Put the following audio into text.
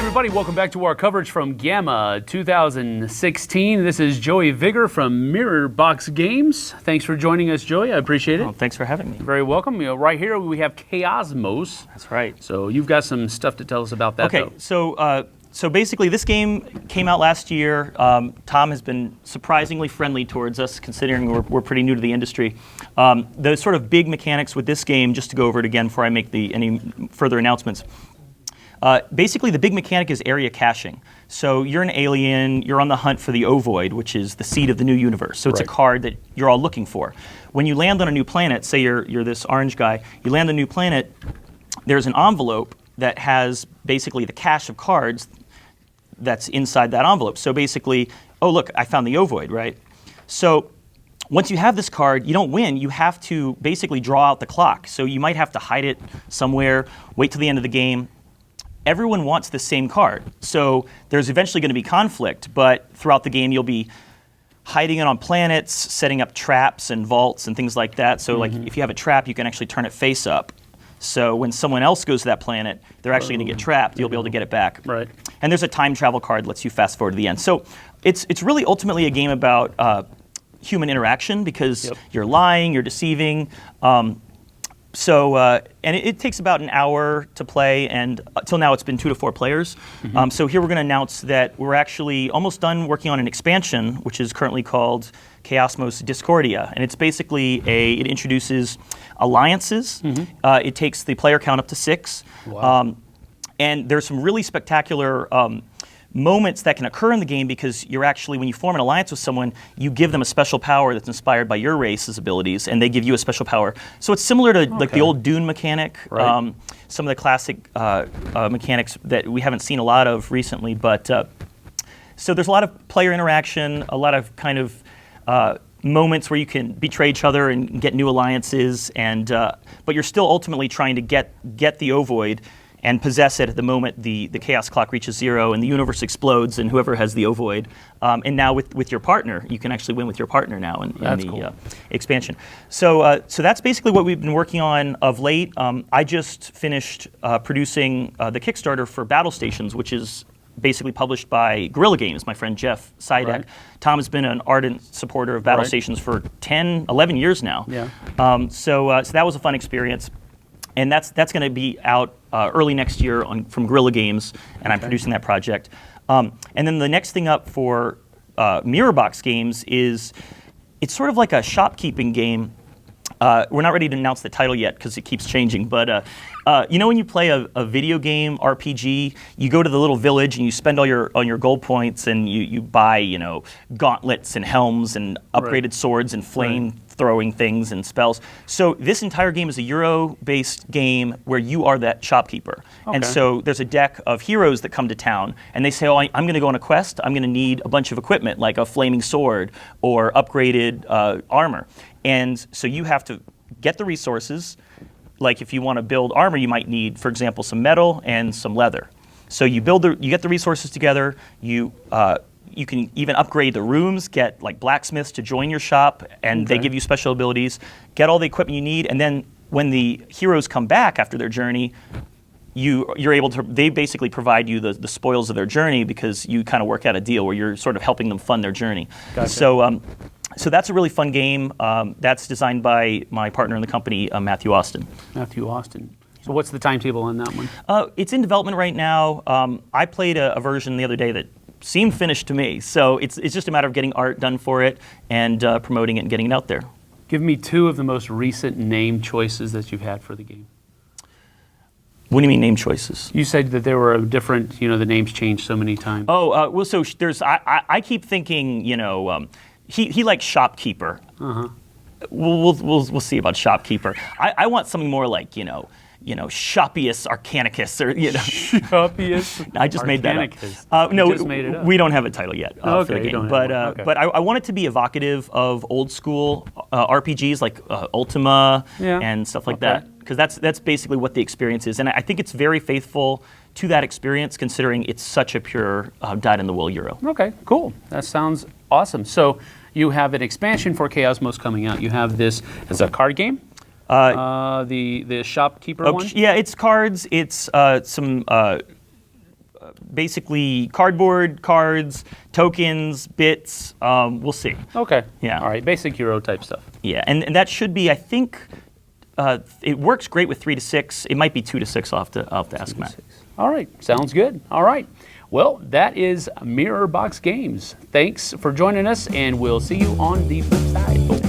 everybody. Welcome back to our coverage from GAMA 2016. This is Joey Vigor from Mirror Box Games. Thanks for joining us, Joey. I appreciate it. Oh, thanks for having me. You're very welcome. Right here we have Chaosmos. That's right. So you've got some stuff to tell us about that, Okay, though. so basically this game came out last year. Tom has been surprisingly friendly towards us, considering we're pretty new to the industry. The sort of big mechanics with this game, just to go over it again before I make any further announcements. Basically, the big mechanic is area caching. So you're an alien, you're on the hunt for the ovoid, which is the seed of the new universe. So it's a card that you're all looking for. When you land on a new planet, say you're this orange guy, you land on a new planet, there's an envelope that has basically the cache of cards that's inside that envelope. So basically, oh look, I found the ovoid, right? So once you have this card, you don't win, you have to basically draw out the clock. So you might have to hide it somewhere, wait till the end of the game. Everyone wants the same card, so there's eventually going to be conflict, but throughout the game you'll be hiding it on planets, setting up traps and vaults and things like that. So like if you have a trap, you can actually turn it face up. So when someone else goes to that planet, they're actually going to get trapped. You'll be able to get it back. Right. And there's a time travel card that lets you fast forward to the end. So it's really ultimately a game about human interaction, because you're lying, you're deceiving. And it takes about an hour to play, and till now it's been 2 to 4 players. So here we're going to announce that we're actually almost done working on an expansion, which is currently called Chaosmos Discordia, and it's basically it introduces alliances. It takes the player count up to 6. Wow. And there's some really spectacular moments that can occur in the game, because you're actually, when you form an alliance with someone, you give them a special power that's inspired by your race's abilities, and they give you a special power. So it's similar to like the old Dune mechanic, some of the classic mechanics that we haven't seen a lot of recently. But so there's a lot of player interaction, a lot of kind of moments where you can betray each other and get new alliances, and but you're still ultimately trying to get the ovoid and possess it at the moment the chaos clock reaches 0 and the universe explodes, and whoever has the ovoid. And now with your partner, you can actually win with your partner now in the expansion. So that's basically what we've been working on of late. I just finished producing the Kickstarter for Battle Stations, which is basically published by Guerrilla Games, my friend Jeff Sidek. Right. Tom has been an ardent supporter of Battle Stations for 10, 11 years now. Yeah. So that was a fun experience. And that's going to be out early next year from Guerrilla Games, and I'm producing that project. And then the next thing up for Mirror Box Games is, it's sort of like a shopkeeping game. We're not ready to announce the title yet because it keeps changing, but you know when you play a video game RPG, you go to the little village and you spend all your gold points, and you buy gauntlets and helms and upgraded swords and flame throwing things and spells. So this entire game is a Euro-based game where you are that shopkeeper. And so there's a deck of heroes that come to town, and they say, oh, I'm going to go on a quest, I'm going to need a bunch of equipment, like a flaming sword or upgraded armor. And so you have to get the resources. Like if you want to build armor, you might need, for example, some metal and some leather. So you get the resources together, you can even upgrade the rooms, get like blacksmiths to join your shop, and they give you special abilities, get all the equipment you need, and then when the heroes come back after their journey, you're able to, they basically provide you the spoils of their journey, because you kind of work out a deal where you're sort of helping them fund their journey. Gotcha. So that's a really fun game. That's designed by my partner in the company, Matthew Austin. Matthew Austin. So what's the timetable on that one? It's in development right now. I played a version the other day that seemed finished to me. So it's just a matter of getting art done for it and promoting it and getting it out there. Give me 2 of the most recent name choices that you've had for the game. What do you mean name choices? You said that there were different, the names changed so many times. Oh, well, so there's, I keep thinking, he likes shopkeeper. We'll see about shopkeeper. I want something more like, Shoppius Arcanicus, or Shoppius. I just made that up. No, we don't have a title yet for the game. But I want it to be evocative of old school RPGs like Ultima and stuff like that, because that's basically what the experience is, and I think it's very faithful to that experience, considering it's such a pure dyed-in-the-wool Euro. Okay, cool. That sounds awesome. So you have an expansion for Chaosmos coming out. You have this as a card game. The shopkeeper one? Yeah, it's cards. It's some basically cardboard, cards, tokens, bits. We'll see. Okay. Yeah. All right. Basic Euro type stuff. Yeah, and that should be, I think, it works great with 3 to 6. It might be 2 to 6. I'll have to ask Matt. All right. Sounds good. All right. Well, that is Mirror Box Games. Thanks for joining us, and we'll see you on the flip side.